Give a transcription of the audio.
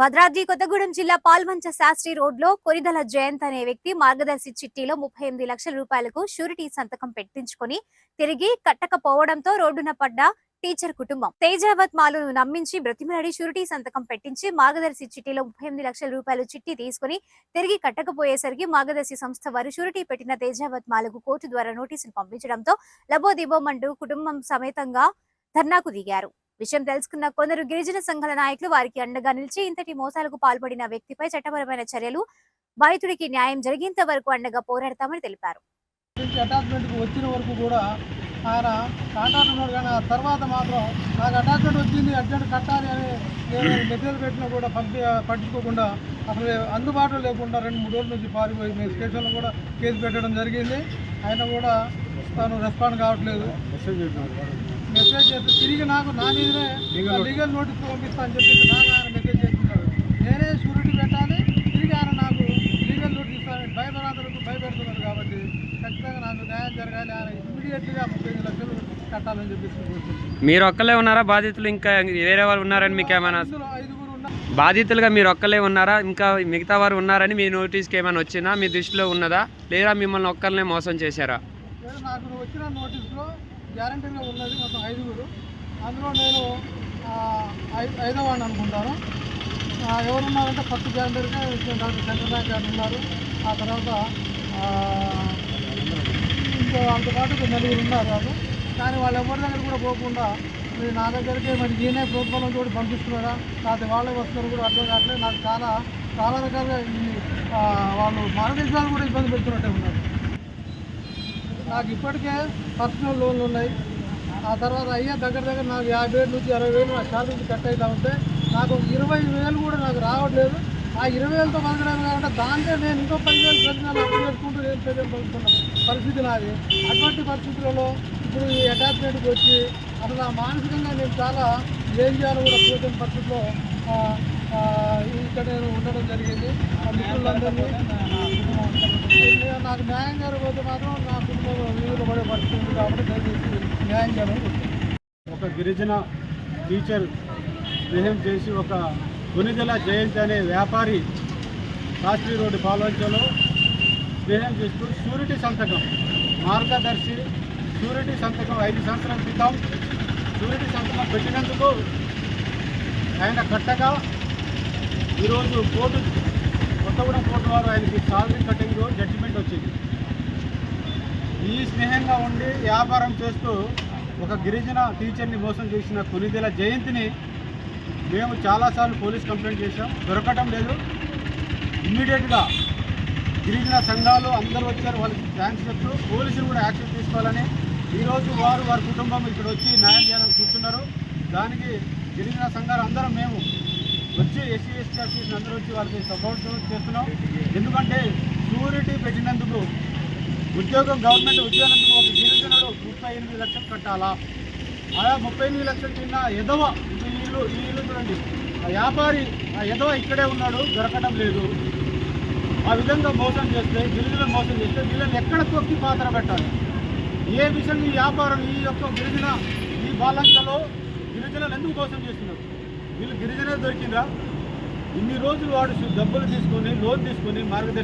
భద్రాద్రి కొత్తగూడెం జిల్లా పాల్వంచ శాస్త్రి రోడ్లో కొరిదల జయంత్ అనే వ్యక్తి మార్గదర్శి చిట్టీలో 38 లక్షల రూపాయలకు షూరిటీ సంతకం పెట్టించుకొని తిరిగి కట్టకపోవడంతో రోడ్డున పడ్డ టీచర్ కుటుంబం తేజావత్ మాలును నమ్మించి బ్రతిమలాడి షూరిటీ సంతకం పెట్టించి మార్గదర్శి చిట్టీలో 38 లక్షల రూపాయలు చిట్టి తీసుకుని తిరిగి కట్టకపోయేసరికి మార్గదర్శి సంస్థ వారు షూరిటీ పెట్టిన తేజావత్ మాలకు కోర్టు ద్వారా నోటీసులు పంపించడంతో లబోదిబోమంటూ కుటుంబం సమేతంగా ధర్నాకు దిగారు. విషయం తెలుసుకున్న కొందరు గిరిజన సంఘాల నాయకులు వారికి అండగా నిలిచి ఇంతటి మోసాలకు పాల్పడిన వ్యక్తిపై చట్టపరమైన చర్యలు, బాధితుడికి న్యాయం జరిగేంత వరకు అండగా పోరాడతామని తెలిపారు. అటాచ్మెంట్కి వచ్చిన వరకు కూడా ఆయన కాంట్రాక్ట్ ఉన్నాడు, కానీ ఆ తర్వాత మాత్రం నాకు అటాచ్మెంట్ వచ్చింది, అర్జెంట్ కట్టాలి అని నేను మెసేజ్ పెట్టినా కూడా పట్టించుకోకుండా అసలు అందుబాటులో లేకుండా 2-3 రోజుల నుంచి పారిపోయి మేము స్టేషన్లో కూడా కేసు పెట్టడం జరిగింది. ఆయన కూడా తను రెస్పాండ్ కావట్లేదు. మెసేజ్ చేస్తే తిరిగి నాకు నా మీదనే లీగల్ నోటీస్ పంపిస్తా అని చెప్పేసి నాకు ఆయన మెసేజ్ చేస్తున్నాడు. నేనే షూరిటీ పెట్టాలి, తిరిగి ఆయన నాకు లీగల్ నోటీస్ ఇస్తానని భయపెడుతున్నారు. కాబట్టి ఖచ్చితంగా నాకు న్యాయం జరగాలి, ఆయన ఇమ్మీడియట్గా 35 లక్షలు కట్టాలని చెప్పేసి. మీరు ఒక్కలే ఉన్నారా బాధితులు, ఇంకా వేరే వాళ్ళు ఉన్నారని మీకు ఏమైనా? 5గురు ఉన్నారు బాధితులుగా. మీరు ఒక్కలే ఉన్నారా, ఇంకా మిగతా వారు ఉన్నారని మీ నోటీస్కి ఏమైనా వచ్చినా మీ దృష్టిలో ఉన్నదా, లేదా మిమ్మల్ని ఒక్కరినే మోసం చేశారా? నాకు వచ్చిన నోటీస్లో గ్యారంటీగా ఉన్నది మొత్తం 5గురు. అందులో నేను 5వ వాడిని అనుకుంటాను. ఎవరున్నారంటే ఫస్ట్ గ్యారంటీగా డాక్టర్ చంద్రనాయక్ గారు ఉన్నారు. ఆ తర్వాత ఇంకో వాళ్ళతో పాటు 4 ఉన్నారు వాళ్ళు. కానీ వాళ్ళు ఎవరి దగ్గర కూడా పోకుండా మీరు నా దగ్గరికి మరి ఈయనే ప్రోత్సాహం కూడా పంపిస్తున్నారా, లేకపోతే వాళ్ళే వస్తున్నారు కూడా అర్థం కావట్లేదు. నాకు చాలా రకాలుగా ఈ వాళ్ళు మార్గదర్శకాలు కూడా ఇబ్బంది పెడుతున్నట్టే ఉన్నారు. నాకు ఇప్పటికే పర్సనల్ లోన్లు ఉన్నాయి. ఆ తర్వాత దగ్గర నాకు 50,000 నుంచి 60,000 నా శాలరీ కట్ అవుతూ ఉంటే నాకు 20,000 కూడా నాకు రావట్లేదు. ఆ 20,000తో బతకడం కాకుండా దాంట్లో నేను ఇంకో 10,000 ప్రతి నెల అప్పు చేసుకుంటూ నేను పేదలు బతుకుతున్న పరిస్థితి నాది. అటువంటి పరిస్థితులలో ఇప్పుడు ఈ అటాచ్మెంట్కి వచ్చి అసలు ఆ మానసికంగా నేను చాలా ఏం చేయాలో కూడా చూసిన పరిస్థితిలో ఇక్కడ నేను ఉండడం జరిగింది. ఆ మిత్రులందరినీ నాకు న్యాయం జరగకపోతే మాత్రం నా కుటుంబంలో వీలు పడే పరిస్థితి ఉంది. కాబట్టి దయచేసి న్యాయం చేయాలని. ఒక గిరిజన టీచర్ స్నేహం చేసి ఒక కొనిదెల జయంతి అనే వ్యాపారి శాస్త్రి రోడ్డు పాల్వంచలో స్నేహం చేస్తూ షూరిటీ సంతకం మార్గదర్శి షూరిటీ సంతకం 5 సంవత్సరాల క్రితం షూరిటీ సంతకం పెట్టినందుకు ఆయన కట్టగా ఈరోజు కొత్తగూడెం కోర్టు వారు ఆయనకి సాలరీ కటింగ్ జడ్జిమెంట్ వచ్చింది. ఈ స్నేహంగా ఉండి వ్యాపారం చేస్తూ ఒక గిరిజన టీచర్ని మోసం చేసిన కొనిదెల జయంతిని మేము చాలాసార్లు పోలీస్ కంప్లైంట్ చేశాం, దొరకటం లేదు. ఇమ్మీడియట్గా గిరిజన సంఘాలు అందరూ వచ్చారు, వాళ్ళకి థ్యాంక్స్ చెప్తూ పోలీసులు కూడా యాక్షన్ తీసుకోవాలని ఈరోజు వారి కుటుంబం ఇక్కడ వచ్చి న్యాయం చేయాలని కూర్చున్నారు. దానికి గిరిజన సంఘాలు అందరం మేము వచ్చి ఎస్సీ ఎస్టీ అసోసియేషన్ అందరూ వచ్చి వాళ్ళకి సపోర్ట్ చేస్తున్నాం. ఎందుకంటే షూరిటీ పెట్టినందుకు గవర్నమెంట్ ఉద్యోగందుకు ఒక గిరిజనుడు 38 లక్షలు కట్టాలా? అలా 38 లక్షలు తిన్న ఎదవ ఈ ఇల్లు చూడండి, ఆ వ్యాపారి ఆ ఎదవ ఇక్కడే ఉన్నాడు, దొరకడం లేదు. ఆ విధంగా మోసం చేస్తే గిరిజనులు మోసం చేస్తే వీళ్ళని ఎక్కడ తొక్కి పాత్ర పెట్టాలి? ఏ విషయంగా ఈ వ్యాపారం ఈ యొక్క గిరిజన ఈ బాలంకలో గిరిజనులు ఎందుకు మోసం చేస్తున్నారు? వీళ్ళు గిరిజనులు దొరికిందా? ఇన్ని రోజులు వాడు డబ్బులు తీసుకొని లోన్ తీసుకొని మార్గదర్శి